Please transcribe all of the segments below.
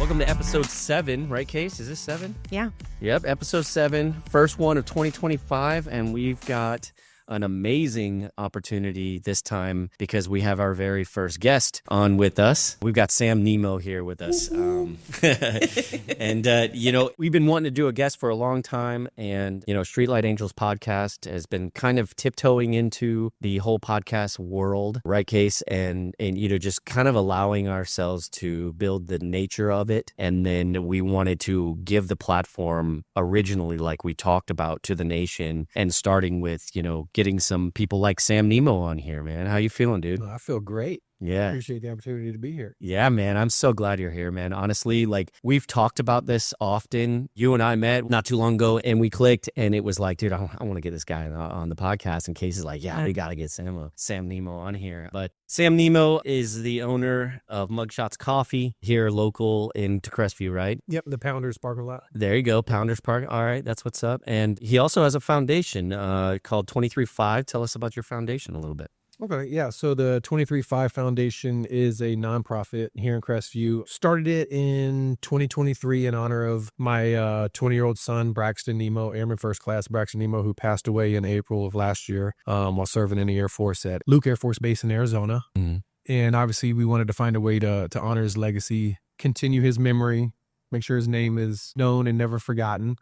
Welcome to episode 7, right, Case? Is this 7? Yeah. Yep, episode 7, first one of 2025, and we've got an amazing opportunity this time because we have our very first guest on with us. We've got Sam Nimmo here with us. And, we've been wanting to do a guest for a long time. And, Streetlight Angels podcast has been kind of tiptoeing into the whole podcast world, right, Case? And just kind of allowing ourselves to build the nature of it. And then we wanted to give the platform originally, like we talked about, to the nation, and starting with, getting some people like Sam Nimmo on here, man. How you feeling, dude? I feel great. Yeah. Appreciate the opportunity to be here. Yeah, man. I'm so glad you're here, man. Honestly, we've talked about this often. You and I met not too long ago and we clicked, and it was like, dude, I want to get this guy on the podcast. And Case is like, yeah, we got to get Sam Nimmo on here. But Sam Nimmo is the owner of Mugshots Coffee here local in Crestview, right? Yep, the Pounders parking lot. There you go, Pounders Park. All right, that's what's up. And he also has a foundation called 23/5. Tell us about your foundation a little bit. Okay, yeah. So the 23/5 Foundation is a nonprofit here in Crestview. Started it in 2023 in honor of my 20-year-old son, Braxton Nimmo, Airman First Class Braxton Nimmo, who passed away in April of last year while serving in the Air Force at Luke Air Force Base in Arizona. Mm-hmm. And obviously, we wanted to find a way to honor his legacy, continue his memory, make sure his name is known and never forgotten.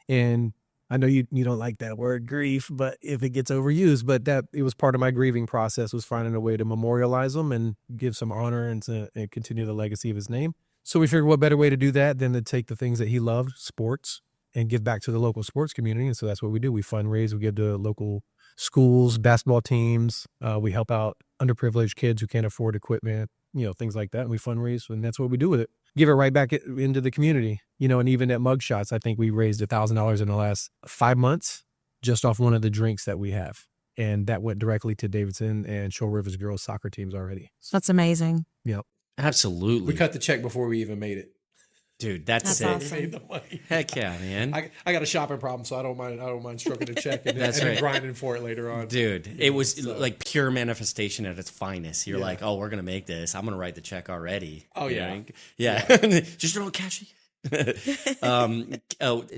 And I know you don't like that word grief, but if it gets overused, but that it was part of my grieving process, was finding a way to memorialize him and give some honor and continue the legacy of his name. So we figured what better way to do that than to take the things that he loved, sports, and give back to the local sports community. And so that's what we do. We fundraise, we give to local schools, basketball teams. We help out underprivileged kids who can't afford equipment, things like that. And we fundraise, and that's what we do with it. Give it right back into the community, and even at Mugshots, I think we raised $1,000 in the last 5 months just off one of the drinks that we have. And that went directly to Davidson and Shoal Rivers girls soccer teams already. That's amazing. Yep. Absolutely. We cut the check before we even made it. Dude, that's awesome. We made the money. Heck yeah, man. I got a shopping problem, so I don't mind stroking a check and, That's and right. grinding for it later on. Dude, it was like pure manifestation at its finest. You're like, oh, we're going to make this. I'm going to write the check already. Oh, yeah. yeah. Yeah. Just don't cash it.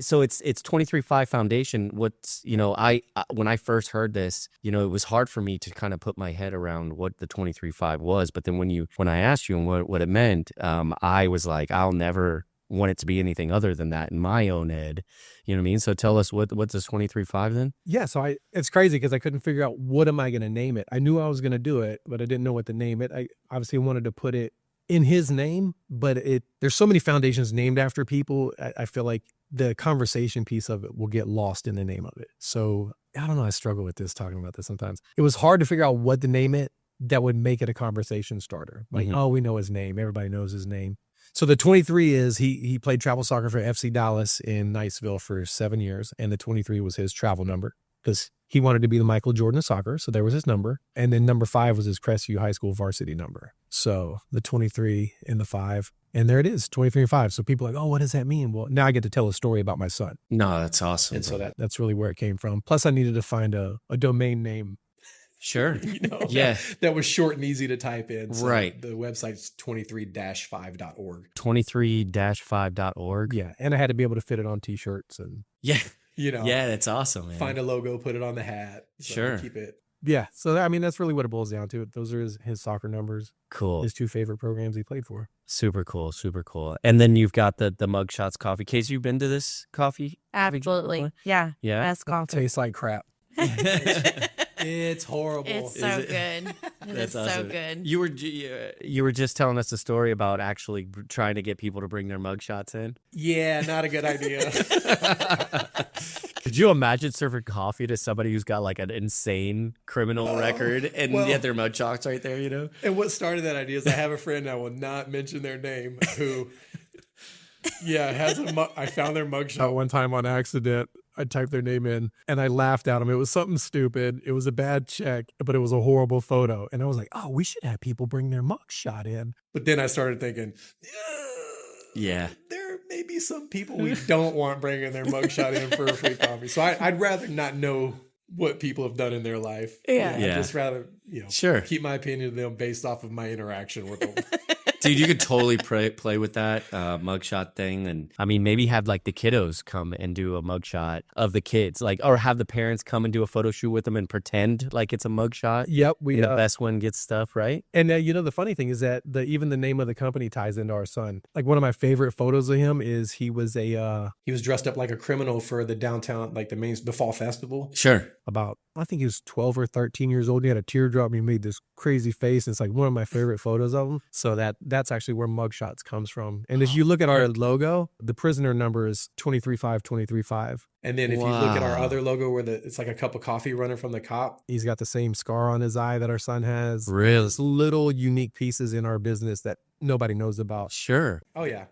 So it's 23/5 Foundation. What's I when I first heard this, it was hard for me to kind of put my head around what the 23/5 was. But then when I asked you and what it meant, I was like, I'll never want it to be anything other than that in my own head. You know what I mean? So tell us what's this 23/5 then? Yeah, so it's crazy because I couldn't figure out what am I going to name it. I knew I was going to do it, but I didn't know what to name it. I obviously wanted to put it in his name, but there's so many foundations named after people. I feel like the conversation piece of it will get lost in the name of it. So I don't know. I struggle with talking about this sometimes. It was hard to figure out what to name it that would make it a conversation starter. Like, oh, we know his name. Everybody knows his name. So the 23 is he played travel soccer for FC Dallas in Niceville for 7 years. And the 23 was his travel number because he wanted to be the Michael Jordan of soccer. So there was his number. And then number 5 was his Crestview High School varsity number. So the 23 and the 5. And there it is, 23 and 5. So people are like, oh, what does that mean? Well, now I get to tell a story about my son. No, that's awesome. And so that's really where it came from. Plus I needed to find a domain name. Sure. Yeah. That was short and easy to type in. So right. The website's 23-5.org. 23-5.org. Yeah. And I had to be able to fit it on t-shirts and yeah. Yeah, that's awesome, man. Find a logo, put it on the hat. So sure. Keep it. Yeah. So that's really what it boils down to. Those are his soccer numbers. Cool. His 2 favorite programs he played for. Super cool. Super cool. And then you've got the Mugshots coffee. Case, you been to this coffee? Absolutely. Yeah. Yeah. Best coffee. Tastes like crap. It's horrible. It's so good. It's awesome. so good. You were just telling us a story about actually trying to get people to bring their mugshots in. Yeah, not a good idea. Could you imagine serving coffee to somebody who's got like an insane criminal record and yet their mugshots right there, And what started that idea is I have a friend, I will not mention their name, who has I found their mugshot one time on accident. I typed their name in and I laughed at them. It was something stupid. It was a bad check, but it was a horrible photo. And I was like, oh, we should have people bring their mugshot in. But then I started thinking, yeah, there may be some people we don't want bringing their mugshot in for a free coffee. So I'd rather not know what people have done in their life. Yeah. I'd just rather, sure, keep my opinion of them based off of my interaction with them. Dude, you could totally play with that mugshot thing. And I mean, maybe have like the kiddos come and do a mugshot of the kids, like, or have the parents come and do a photo shoot with them and pretend like it's a mugshot. Yep. The best one gets stuff, right? And the funny thing is that even the name of the company ties into our son. Like one of my favorite photos of him is he was dressed up like a criminal for the downtown, like the fall festival. Sure. I think he was 12 or 13 years old. He had a teardrop and he made this crazy face. It's like one of my favorite photos of him. So that's actually where mugshots comes from. And if you look at our logo, the prisoner number is 235-235. And then if you look at our other logo where it's like a cup of coffee running from the cop. He's got the same scar on his eye that our son has. Really? It's little unique pieces in our business that nobody knows about. Sure. Oh, yeah.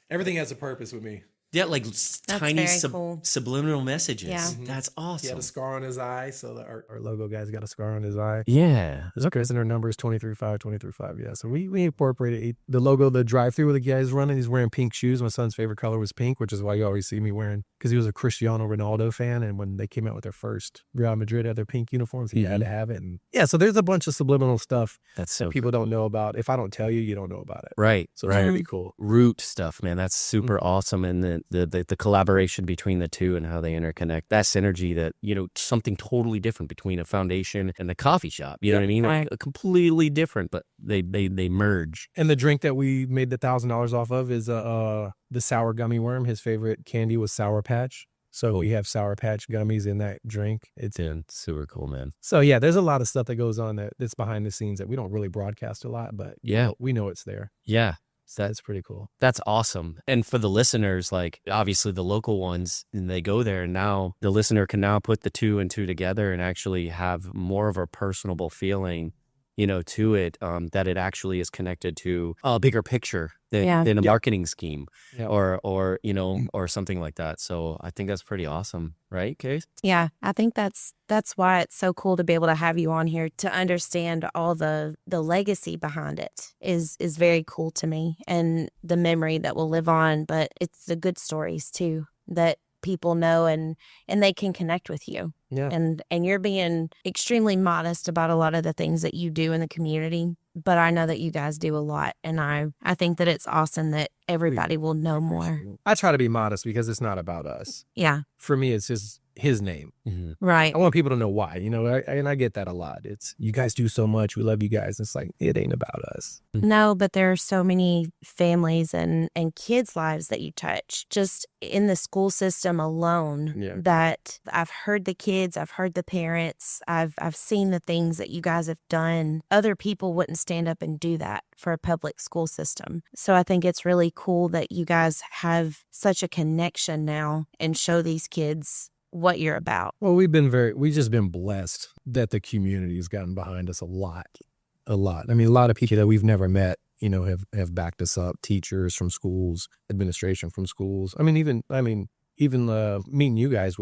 Everything has a purpose with me. Yeah, like tiny cool. subliminal messages. Yeah. That's awesome. He had a scar on his eye, so that Our logo guy's got a scar on his eye. Yeah. The prisoner number is 235-235. Yeah. So we incorporated the logo, the drive-through where the guy's running. He's wearing pink shoes. My son's favorite color was pink, which is why you always see me wearing, because he was a Cristiano Ronaldo fan. And when they came out with their first Real Madrid had their pink uniforms, he had to have it. And yeah, so there's a bunch of subliminal stuff That's so people don't know about. If I don't tell you, you don't know about it. Right. So it's right. really cool. Root stuff, man. That's super awesome. And the collaboration between the two and how they interconnect, that synergy, that, something totally different between a foundation and a coffee shop. You know what I mean? Right. Completely different, but they merge. And the drink that we made the $1,000 off of is the sour gummy worm. His favorite candy was Sour Patch. So we have Sour Patch gummies in that drink. It's super cool, man. So yeah, there's a lot of stuff that goes on that's behind the scenes that we don't really broadcast a lot, but Yeah. we know it's there. Yeah. So that's pretty cool. That's awesome. And for the listeners, like obviously the local ones, and they go there, and now the listener can now put the 2 and 2 together and actually have more of a personable feeling, to it, that it actually is connected to a bigger picture than a marketing scheme or something like that. So I think that's pretty awesome. Right, Case? Yeah, I think that's why it's so cool to be able to have you on here to understand all the legacy behind it is very cool to me, and the memory that will live on. But it's the good stories too that people know and they can connect with you. Yeah. And you're being extremely modest about a lot of the things that you do in the community. But I know that you guys do a lot, and I think that it's awesome that everybody will know more. I try to be modest because it's not about us. Yeah. For me, it's just his name. Mm-hmm. Right. I want people to know why, and I get that a lot. It's, you guys do so much. We love you guys. It's like, it ain't about us. No, but there are so many families and kids' lives that you touch just in the school system alone that I've heard the kids, I've heard the parents, I've seen the things that you guys have done. Other people wouldn't stand up and do that for a public school system. So I think it's really cool that you guys have such a connection now and show these kids what you're about. Well, we've just been blessed that the community has gotten behind us a lot. I mean, a lot of people that we've never met, have backed us up. Teachers from schools, administration from schools. I mean, even meeting you guys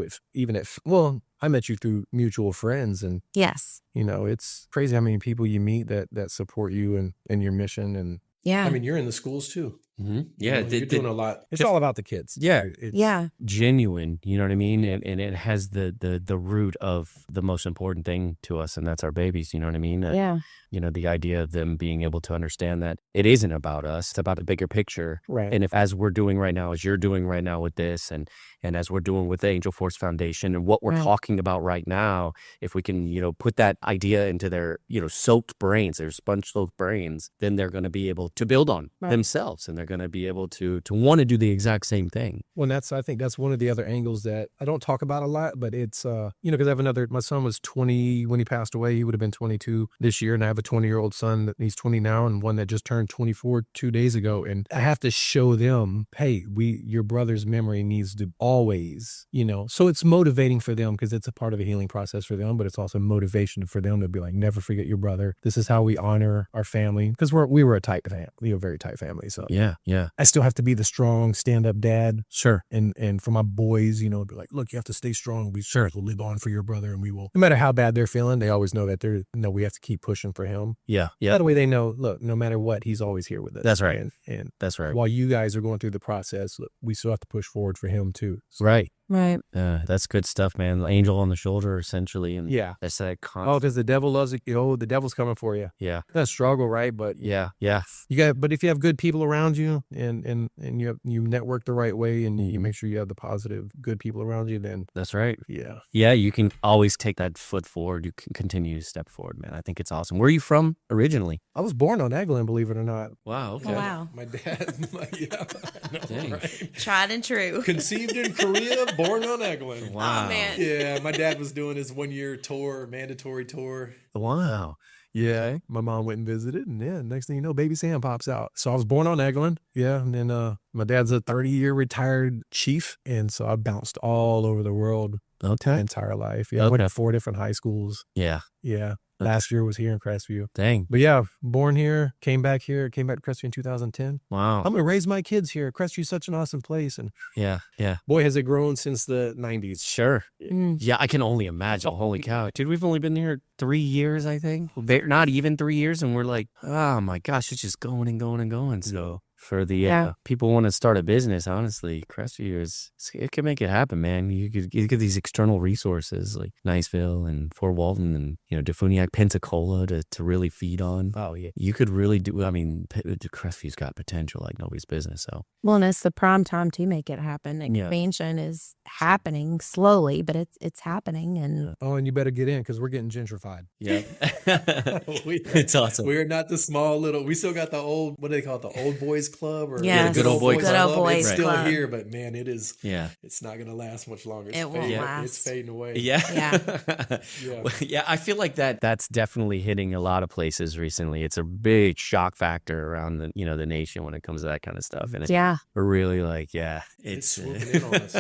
I met you through mutual friends, and Yes. it's crazy how many people you meet that support you and your mission. And Yeah. I mean, you're in the schools too. Mm-hmm. Yeah. You're doing a lot. it's all about the kids. Yeah. Yeah. Genuine, you know what I mean? And it has the root of the most important thing to us, and that's our babies, you know what I mean? Yeah. The idea of them being able to understand that it isn't about us, it's about a bigger picture. Right. And as we're doing right now, as you're doing right now with this, and as we're doing with the Angel Force Foundation, and what we're Right. talking about right now, if we can, put that idea into their, soaked brains, their sponge-soaked brains, then they're going to be able to build on Right. themselves, and they're going to be able to want to do the exact same thing. Well, I think that's one of the other angles that I don't talk about a lot, but it's, because I have my son was 20 when he passed away. He would have been 22 this year. And I have a 20-year-old son that he's 20 now, and one that just turned 24 2 days ago. And I have to show them, hey, your brother's memory needs to always, so it's motivating for them because it's a part of a healing process for them, but it's also motivation for them to be like, never forget your brother. This is how we honor our family, because we were a tight family. We were a very tight family. So Yeah. I still have to be the strong stand-up dad. Sure. And for my boys, be like, look, you have to stay strong. We'll live on for your brother, and we will. No matter how bad they're feeling, they always know that we have to keep pushing for him. Yeah. Yeah. That way they know, look, no matter what, he's always here with us. That's right. And That's right. while you guys are going through the process, look, we still have to push forward for him too. So Right. Right. That's good stuff, man. Angel on the shoulder, essentially. And Yeah. that's that Oh, because the devil loves it. The devil's coming for you. Yeah. That's a struggle, right? But Yeah. but if you have good people around you and you network the right way and you make sure you have the positive, good people around you, then That's right. yeah. Yeah, you can always take that foot forward. You can continue to step forward, man. I think it's awesome. Where are you from originally? I was born on Eglin, believe it or not. Wow. Oh, wow. My dad, yeah, I know, Dang. right? Tried and true. Conceived in Korea, born on Eglin. Wow. Oh, man. Yeah, my dad was doing his 1-year tour, mandatory tour. Wow. Yeah. My mom went and visited, and next thing you know, baby Sam pops out. So I was born on Eglin. Yeah. And then my dad's a 30-year retired chief. And so I bounced all over the world my Okay. entire life. Yeah. I went to 4 different high schools. Yeah. Yeah. Last year was here in Crestview. Dang. But yeah, born here, came back to Crestview in 2010. Wow. I'm going to raise my kids here. Crestview's such an awesome place. And Yeah. boy, has it grown since the 90s. Sure. Mm. Yeah, I can only imagine. Holy cow. Dude, we've only been here 3 years, I think. Not even 3 years. And we're like, oh my gosh, it's just going and going and going. So for the people want to start a business, honestly, Crestview it can make it happen, man. You get these external resources like Niceville and Fort Walton and, Defuniak, Pensacola to really feed on. Oh, yeah. You could really do, Crestview's got potential like nobody's business. So Well, and it's the prime time to make it happen. Expansion is happening slowly, but it's happening. And Oh, and you better get in because we're getting gentrified. yeah, it's awesome. We're not the small little. We still got the old. What do they call it? The old boys club or Yes. Good Old Boys Good Old Club? It's Boys still Club. here, but man, it is. Yeah. It's not going to last much longer. It's It won't fading. last. It's fading away. Yeah. Yeah. Well, yeah, I feel like that's definitely hitting a lot of places recently. It's a big shock factor around the nation when it comes to that kind of stuff. And we're really like, It's swooping in on us.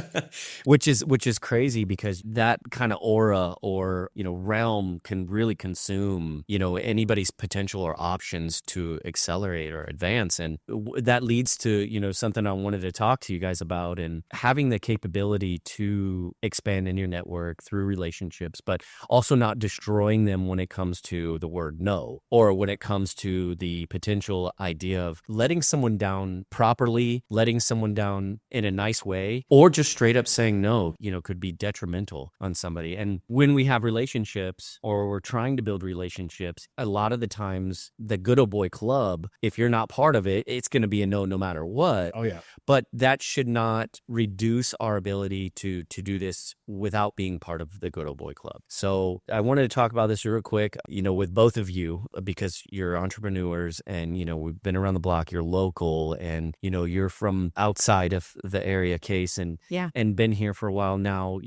which is crazy because that kind of aura or, realm can really consume, anybody's potential or options to accelerate or advance. And that leads to, something I wanted to talk to you guys about, and having the capability to expand in your network through relationships, but also not destroying them when it comes to the word no, or when it comes to the potential idea of letting someone down properly, letting someone down in a nice way, or just straight up saying no, could be detrimental on somebody. And when we have relationships or we're trying to build relationships, a lot of the times the Good Old Boy Club, if you're not part of it, it's going to be a no matter what. Oh, yeah. But that should not reduce our ability to do this without being part of the Good Old Boy Club. So I wanted to talk about this real quick, with both of you, because you're entrepreneurs and, we've been around the block, you're local, and, you're from outside of the area, Case, and been here for a while now,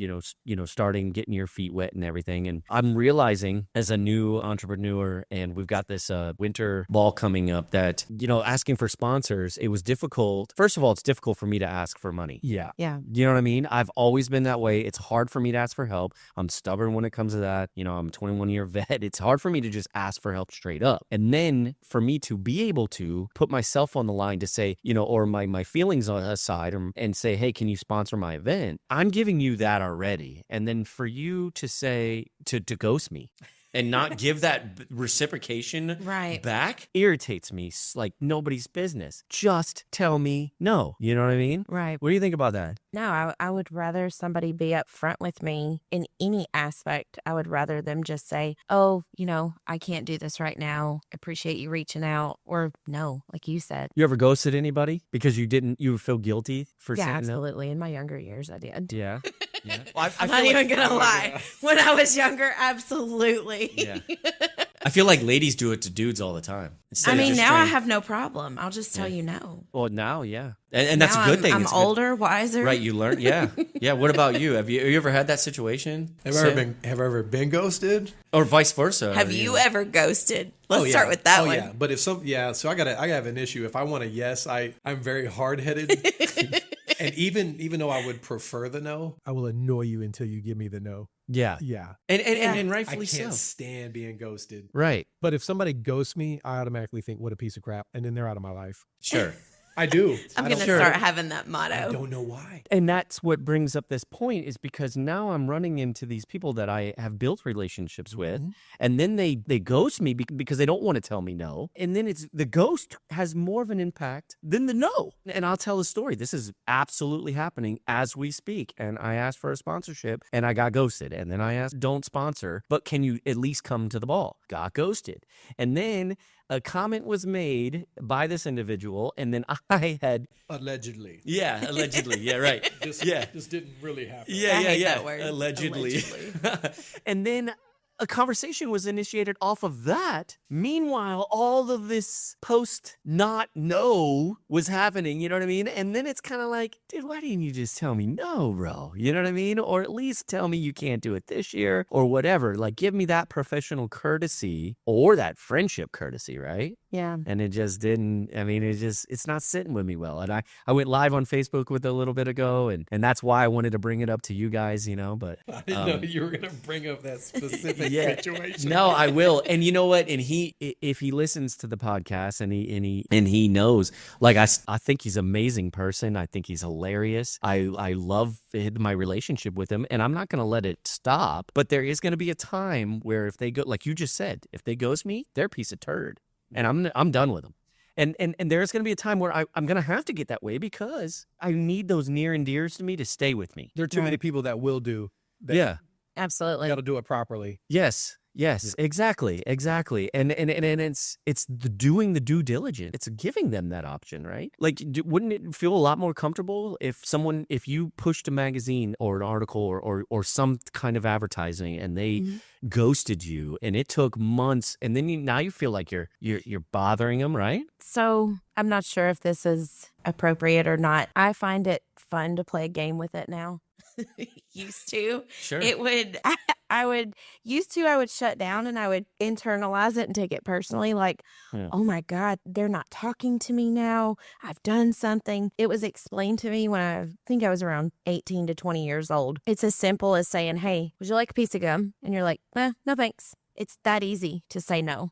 starting, getting your feet wet and everything. And I'm realizing as a new entrepreneur, and we've got this winter ball coming up, that, asking for sponsors, it was difficult. First of all, it's difficult for me to ask for money. Yeah. yeah. You know what I mean? I've always been that way. It's hard for me to ask for help. I'm stubborn when it comes to that. I'm a 21-year vet. It's hard for me to just ask for help straight up. And then for me to be able to put myself on the line to say, or my feelings aside, and say, hey, can you sponsor my event? I'm giving you that already. And then for you to say, to ghost me and not give that reciprocation back irritates me like nobody's business. Just tell me no. You know what I mean? Right. What do you think about that? No, I would rather somebody be upfront with me in any aspect. I would rather them just say, oh, I can't do this right now. Appreciate you reaching out. Or no, like you said. You ever ghosted anybody because you feel guilty for saying no? Absolutely. In my younger years, I did. Yeah. Well, I'm not even going to lie. When I was younger, absolutely. Yeah. I feel like ladies do it to dudes all the time. Now I have no problem. I'll just tell you no. Well, now, yeah. And that's now a good thing. I'm older, wiser. Right, you learn. Yeah. Yeah. What about you? Have you ever had that situation? Have I ever been ghosted? Or vice versa? Have you ever ghosted? Let's start with that one. Yeah. But if so I have an issue. If I want a yes, I'm very hard-headed. And even though I would prefer the no, I will annoy you until you give me the no. Yeah. Yeah. And rightfully I can't so. stand being ghosted. Right. But if somebody ghosts me, I automatically think, what a piece of crap. And then they're out of my life. Sure. I do. I'm I going to don't- start having that motto. I don't know why. And that's what brings up this point, is because now I'm running into these people that I have built relationships with, and then they ghost me because they don't want to tell me no. And then it's the ghost has more of an impact than the no. And I'll tell a story. This is absolutely happening as we speak. And I asked for a sponsorship and I got ghosted. And then I asked, don't sponsor, but can you at least come to the ball? Got ghosted. And then a comment was made by this individual, and then I had Allegedly. allegedly, right, This didn't really happen. I hate that word. allegedly. And then a conversation was initiated off of that. Meanwhile, all of this post not no was happening, you know what I mean? And then it's kind of like, dude, why didn't you just tell me no, bro? You know what I mean? Or at least tell me you can't do it this year or whatever. Like, give me that professional courtesy or that friendship courtesy, right? Yeah. And it just didn't, I mean, it's not sitting with me well. And I went live on Facebook with it a little bit ago, and that's why I wanted to bring it up to you guys, you know, but. I didn't know you were going to bring up that specific situation. No, I will. And you know what? And if he listens to the podcast and he knows, like, I think he's an amazing person. I think he's hilarious. I love my relationship with him, and I'm not going to let it stop. But there is going to be a time where if they go, like you just said, if they ghost me, they're a piece of turd. And I'm done with them. And there's going to be a time where I'm going to have to get that way because I need those near and dears to me to stay with me. There are too many people that will do that. Yeah. Absolutely. Got to do it properly. Yes, exactly. And it's the doing the due diligence. It's giving them that option, right? Like, wouldn't it feel a lot more comfortable if you pushed a magazine or an article or some kind of advertising and they ghosted you and it took months, and then now you feel like you're bothering them, right? So I'm not sure if this is appropriate or not. I find it fun to play a game with it now. Used to. Sure. It would, I would shut down and I would internalize it and take it personally. Like, oh my God, they're not talking to me now. I've done something. It was explained to me when I think I was around 18 to 20 years old. It's as simple as saying, hey, would you like a piece of gum? And you're like, no, thanks. It's that easy to say no.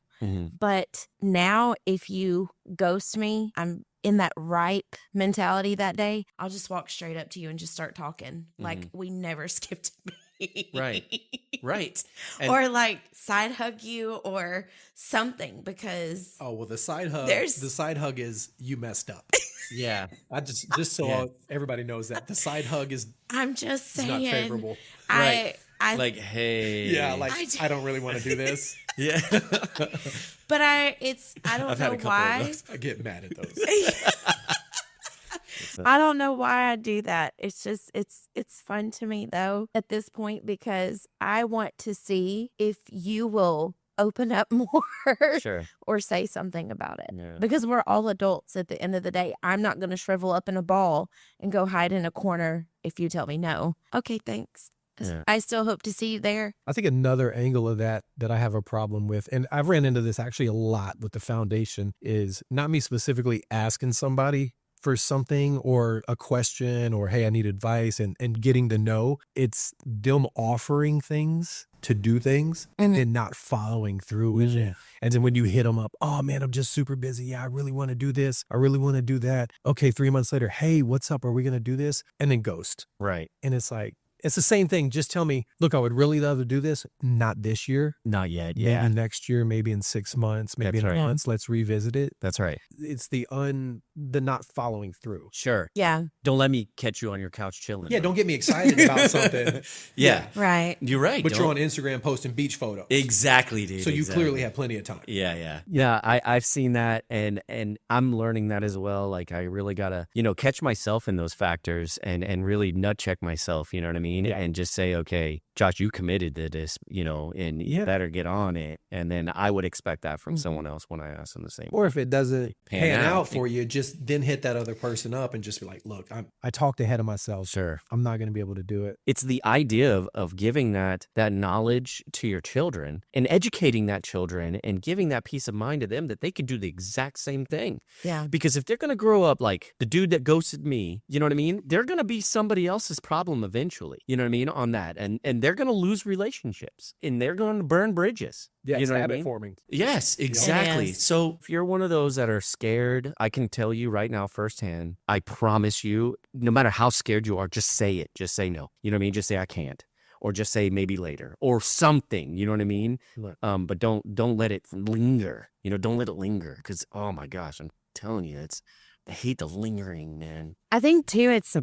But now if you ghost me, I'm in that ripe mentality that day, I'll just walk straight up to you and just start talking. Like we never skipped a beat. Right. Or like side hug you or something, because The side hug is you messed up. Yeah. I just so everybody knows that the side hug is I'm just saying not favorable. I Like, hey. Yeah, like I don't really want to do this. Yeah. But I don't I've had know a couple of why. those. I get mad at those. I don't know why I do that. It's just it's fun to me though at this point, because I want to see if you will open up more Sure. or say something about it. Yeah. Because we're all adults at the end of the day. I'm not going to shrivel up in a ball and go hide in a corner if you tell me no. Okay, thanks. Yeah. I still hope to see you there. I think another angle of that I have a problem with, and I've ran into this actually a lot with the foundation, is not me specifically asking somebody for something or a question or, hey, I need advice, and getting to know. It's them offering things to do things and not following through with it. And then when you hit them up, oh man, I'm just super busy. Yeah, I really want to do this. I really want to do that. Okay, 3 months later, hey, what's up? Are we going to do this? And then ghost. Right. And it's like, it's the same thing. Just tell me, look, I would really love to do this. Not this year. Not yet. Maybe Yeah. next year, maybe in 6 months, maybe That's in right. a month. Let's revisit it. That's right. It's the not following through. Sure. Yeah. Don't let me catch you on your couch chilling. Yeah, bro. don't get me excited about something. Yeah. Right. You're right. But you're don't- on Instagram posting beach photos. Exactly, dude. So you exactly. clearly have plenty of time. Yeah. I've seen that, and I'm learning that as well. Like, I really gotta, catch myself in those factors and really nut check myself. You know what I mean? Yeah. And just say, okay, Josh, you committed to this, and you better get on it. And then I would expect that from someone else when I ask them the same. Or if it doesn't Pan out for you, just then hit that other person up and just be like, look, I talked ahead of myself. Sure. I'm not going to be able to do it. It's the idea of giving that knowledge to your children and educating that children and giving that peace of mind to them that they could do the exact same thing. Yeah. Because if they're going to grow up like the dude that ghosted me, you know what I mean? They're going to be somebody else's problem eventually. you know what I mean, on that. And they're going to lose relationships and they're going to burn bridges. Yeah, you it's know what I habit mean? forming. Yes, exactly. is. So if you're one of those that are scared, I can tell you right now firsthand, I promise you, no matter how scared you are, just say it. Just say no. You know what I mean? Just say I can't. Or just say maybe later or something, you know what I mean? But don't let it linger. You know, don't let it linger because, oh my gosh, I'm telling you, I hate the lingering, man. I think too, it's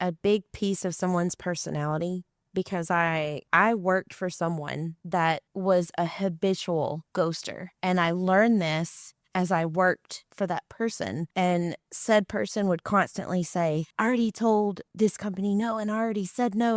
a big piece of someone's personality because I worked for someone that was a habitual ghoster, and I learned this as I worked for that person. And said person would constantly say, I already told this company no, and I already said no,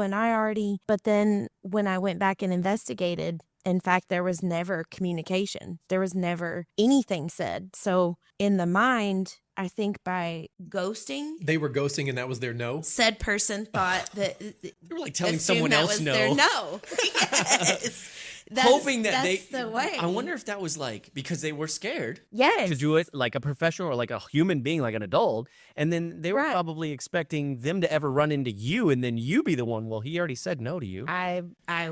but then when I went back and investigated, in fact, there was never communication. There was never anything said. So in the mind, I think by ghosting, They were ghosting and that was their no? said person thought that You were like telling assumed someone that else was no. their no. Yes. Hoping that that's the way. I wonder if that was like because they were scared Yes. to do it like a professional or like a human being, like an adult. And then they were Right. probably expecting them to ever run into you and then you be the one. Well, he already said no to you. I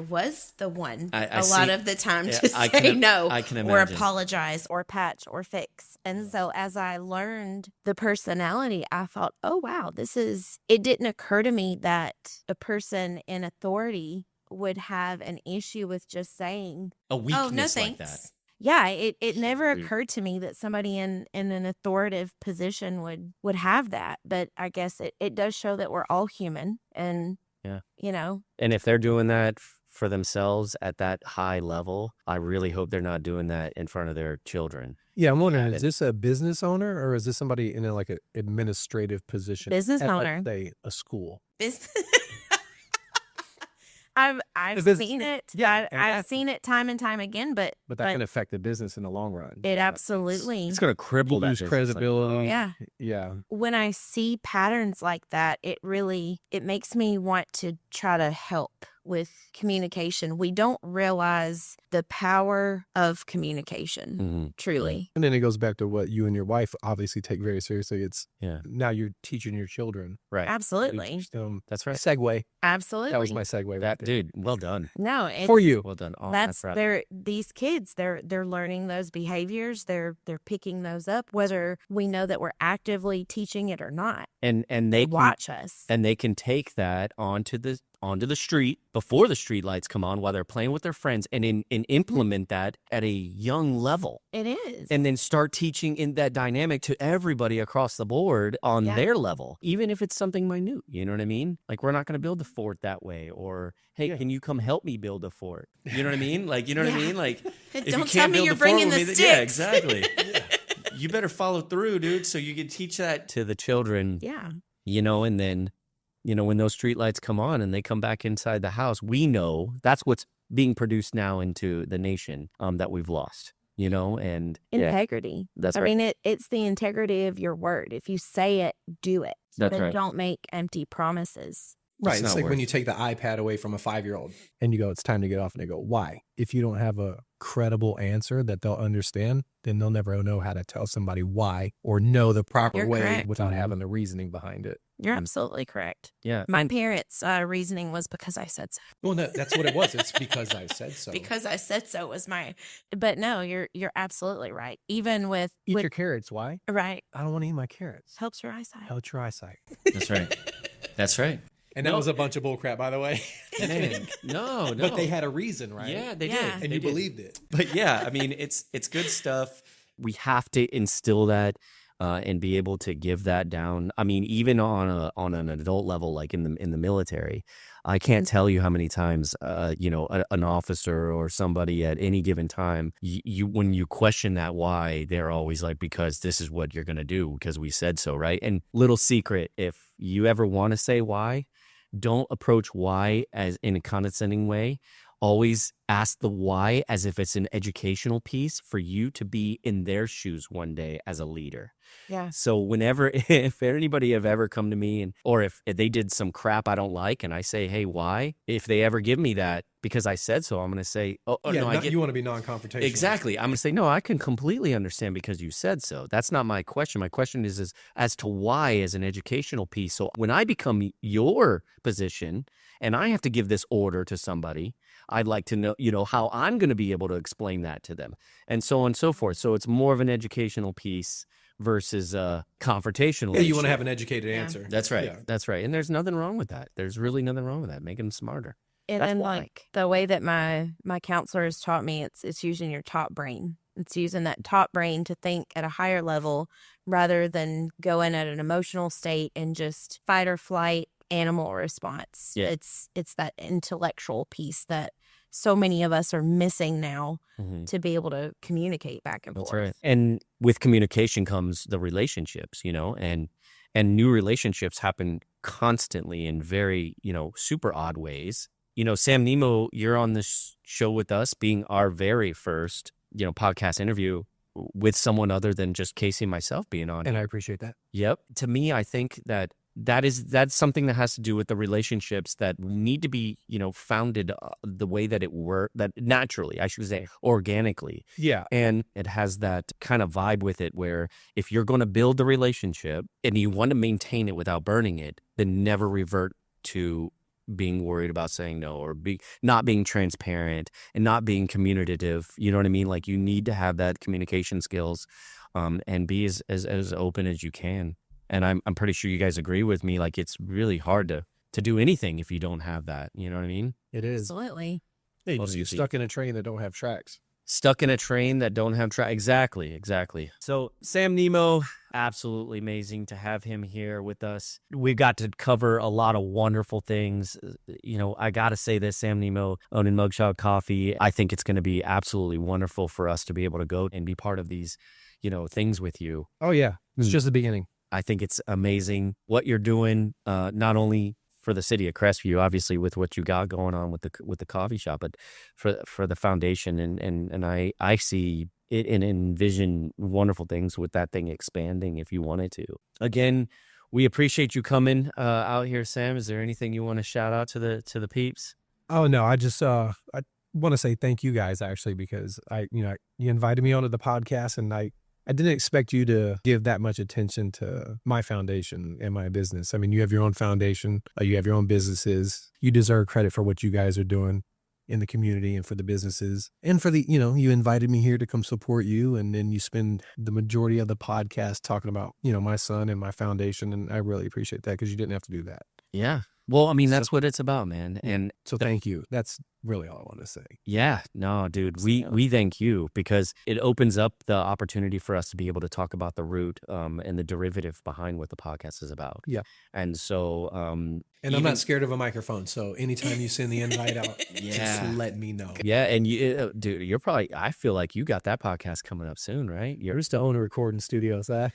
was the one I a lot see. of the time Yeah, to I say can- no I can or imagine. apologize or patch or fix. And so as I learned the personality, I thought, oh, wow, it didn't occur to me that a person in authority would have an issue with just saying, A weakness oh, no like thanks. that. Yeah, it never Weird. occurred to me that somebody in an authoritative position would have that. But I guess it does show that we're all human and, Yeah. you know, And if they're doing that for themselves at that high level, I really hope they're not doing that in front of their children. Yeah, I'm wondering, is this a business owner or is this somebody in like an administrative position? Business at, owner. Let's say a school. This I've business- seen it. yeah, I've seen it time and time again, but But that can affect the business in the long run. it absolutely. It's going to cripple that Lose business. credibility. Yeah. Yeah. When I see patterns like that, it makes me want to try to help with communication. We don't realize the power of communication, Mhm. truly. And then it goes back to what you and your wife obviously take very seriously. It's Yeah. now you're teaching your children. Right. You Absolutely. teach them. That's right. Segue. Absolutely. That was my segue. right That there. dude, well done. No, it's, For you. Well done. Oh, that's proud. these kids, they're learning those behaviors. They're picking those up, whether we know that we're actively teaching it or not. And they Watch us. and they can take that onto the street before the street lights come on while they're playing with their friends and implement that at a young level. It is. And then start teaching in that dynamic to everybody across the board on Yeah. their level, even if it's something minute. You know what I mean? Like, we're not going to build the fort that way. Or, hey, can you come help me build a fort? You know what I mean? Like, you know what I Yeah. mean? Like, if you Don't can't tell me build you're the fort bringing with the me, sticks. yeah, exactly. You better follow through, dude, so you can teach that to the children, Yeah. you know, and then, you know, when those street lights come on and they come back inside the house, we know that's what's being produced now into the nation that we've lost, you know, and yeah, Integrity. that's I right. mean, it's the integrity of your word. If you say it, do it. That's But right. don't make empty promises. Right. It's It's not like when worth you take the iPad away from a 5-year-old. And you go, it's time to get off. And they go, why? If you don't have a credible answer that they'll understand, then they'll never know how to tell somebody why or know the proper You're way correct. without Mhm. having the reasoning behind it. You're absolutely correct. Yeah. My parents' reasoning was because I said so. Well, that's what it was. It's because I said so. Because I said so was my. But no, you're absolutely right. Even with Eat your carrots. Why? right I don't want to eat my carrots. helps your eyesight. Help your eyesight. That's right. That's right. And that No. was a bunch of bullcrap, by the way. Man, no. But they had a reason, right? Yeah, they Yeah. did. And They you did. believed it. But yeah, I mean, it's good stuff. We have to instill that and be able to give that down. I mean, even on an adult level, like in the military, I can't tell you how many times, you know, an officer or somebody at any given time, you when you question that why, they're always like, because this is what you're gonna do because we said so, right? And little secret, if you ever want to say why, don't approach why as in a condescending way. Always ask the why as if it's an educational piece for you to be in their shoes one day as a leader. Yeah. So whenever, if anybody have ever come to me or if they did some crap I don't like and I say, hey, why? If they ever give me that, because I said so, I'm going to say, you want to be non-confrontational. Exactly. I'm going to say, no, I can completely understand because you said so. That's not my question. My question is as to why as an educational piece. So when I become your position and I have to give this order to somebody, I'd like to know, how I'm going to be able to explain that to them and so on and so forth. So it's more of an educational piece versus a confrontational. Yeah, you want to have an educated answer. That's right. Yeah. That's right. And there's nothing wrong with that. There's really nothing wrong with that. Make them smarter. And like the way that my counselor has taught me, it's using your top brain. It's using that top brain to think at a higher level rather than go in at an emotional state and just fight or flight animal response. Yeah. It's that intellectual piece that so many of us are missing now to be able to communicate back and forth. That's right. And with communication comes the relationships, and new relationships happen constantly in very, super odd ways. Sam Nimmo, you're on this show with us, being our very first, podcast interview with someone other than just Casey and myself being on. And I appreciate that. Yep. To me, I think that's something that has to do with the relationships that need to be, founded the way that that naturally, I should say, organically. Yeah. And it has that kind of vibe with it where if you're going to build the relationship and you want to maintain it without burning it, then never revert to being worried about saying no or not being transparent and not being communicative. You know what I mean? Like you need to have that communication skills and be as open as you can. And I'm pretty sure you guys agree with me. Like it's really hard to do anything if you don't have that. You know what I mean? It is. Absolutely. Hey, you're stuck in a train that don't have tracks. Stuck in a train that don't have tracks. Exactly. So Sam Nimmo, absolutely amazing to have him here with us. We've got to cover a lot of wonderful things. I got to say this, Sam Nimmo owning Mugshot Coffee. I think it's going to be absolutely wonderful for us to be able to go and be part of these, things with you. Oh, yeah. It's just the beginning. I think it's amazing what you're doing, not only for the city of Crestview, obviously with what you got going on with the coffee shop, but for the foundation, and I see it and envision wonderful things with that thing expanding if you wanted to. Again, we appreciate you coming out here, Sam. Is there anything you want to shout out to the peeps? Oh no, I just I want to say thank you guys actually because you invited me onto the podcast and I didn't expect you to give that much attention to my foundation and my business. I mean, you have your own foundation, you have your own businesses. You deserve credit for what you guys are doing in the community and for the businesses and for you invited me here to come support you. And then you spend the majority of the podcast talking about, my son and my foundation. And I really appreciate that because you didn't have to do that. Yeah. Well, I mean, that's what it's about, man. And so thank you. That's really all I want to say. Yeah, no, dude, we thank you because it opens up the opportunity for us to be able to talk about the root and the derivative behind what the podcast is about. Yeah. And so, and I'm not scared of a microphone. So anytime you send the invite out, just let me know. Yeah. And dude, I feel like you got that podcast coming up soon, right? You're just to own a recording studio, so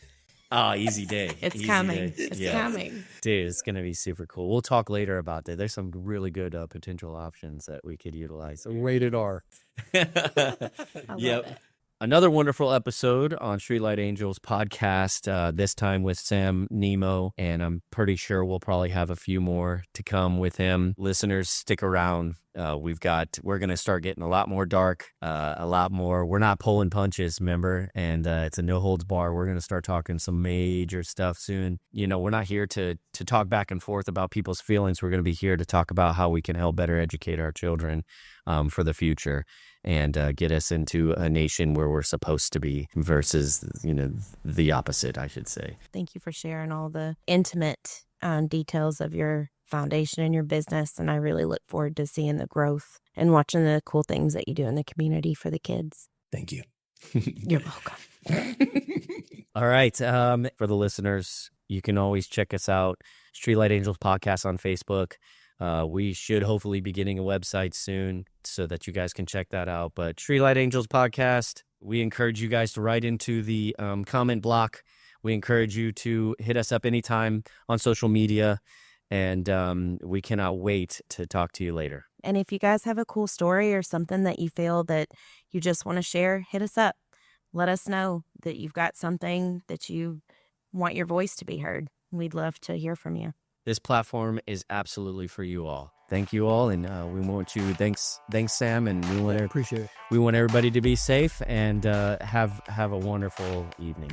Oh, easy day. It's coming. It's coming. Dude, it's going to be super cool. We'll talk later about that. There's some really good potential options that we could utilize. Rated R. Yep. Another wonderful episode on Streetlight Angels podcast, this time with Sam Nimmo, and I'm pretty sure we'll probably have a few more to come with him. Listeners, stick around. We're going to start getting a lot more dark, a lot more. We're not pulling punches, remember? And it's a no holds bar. We're going to start talking some major stuff soon. We're not here to talk back and forth about people's feelings. We're going to be here to talk about how we can help better educate our children for the future and get us into a nation where we're supposed to be versus, the opposite, I should say. Thank you for sharing all the intimate details of your foundation and your business. And I really look forward to seeing the growth and watching the cool things that you do in the community for the kids. Thank you. You're welcome. All right. For the listeners, you can always check us out. Streetlight Angels podcast on Facebook. We should hopefully be getting a website soon so that you guys can check that out. But Streetlight Angels podcast, we encourage you guys to write into the comment block. We encourage you to hit us up anytime on social media. And we cannot wait to talk to you later. And if you guys have a cool story or something that you feel that you just want to share, hit us up. Let us know that you've got something that you want your voice to be heard. We'd love to hear from you. This platform is absolutely for you all. Thank you all, and we want you. Thanks, Sam, and Appreciate it. we want everybody to be safe and have a wonderful evening.